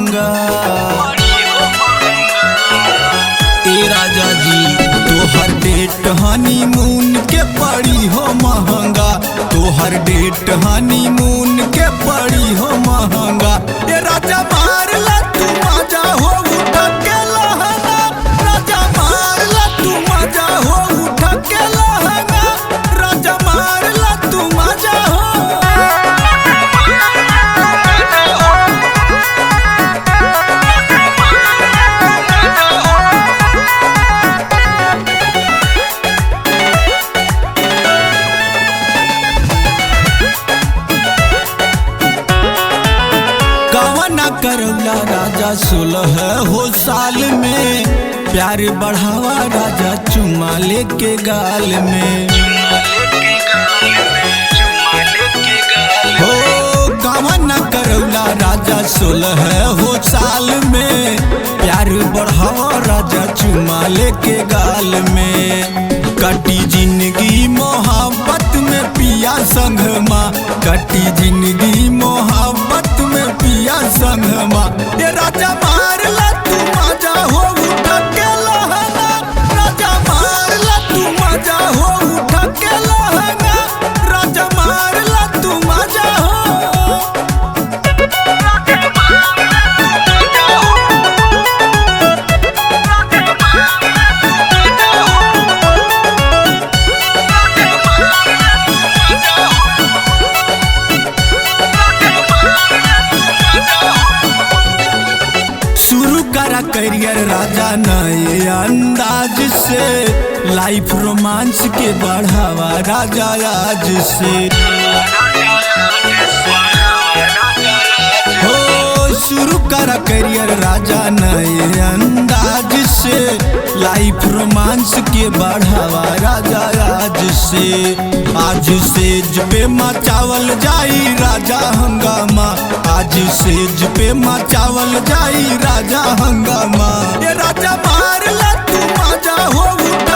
महंगा। ए राजा जी तोहर डेट हनीमून के पड़ी हो महंगा, तोहर डेट हनीमून के पड़ी हो महंगा। ए राजा मार ला तू मजा हो उठ के लहंगा, राजा मार ला तू मजा हो उठ के लहंगा, राजा मार ला तू मजा हो। कवना करौला राजा 16 हो साल में, प्यार बढ़ावा राजा चुमा लेके गाल में। हो कवना करौला राजा 16 हो साल में, प्यार बढ़ावा राजा चुमा लेके गाल में। कटी जिंदगी मोहब्बत में पिया संगमा, कटी जिंदगी मोहब्बत में पिया संगमा। ये राजा मार ला तू मजा हो उठ के लहंगा, राजा मार ला तू मजा हो उठ के लहंगा, राजा मार ला तू मजा हो। शुरू करा करियर राजा नए अंदाज से, लाइफ रोमांस के बढ़ावा राजा आज से। हो शुरू करा करियर राजा नए अंदाज से, लाइफ रोमांस के बढ़ावा राजा आज से। आज सेज पे मचावल जाई राजा हंगामा, आज सेज पे मचावल जाई राजा हंगामा। ये राजा मार ला तू मजा हो उठ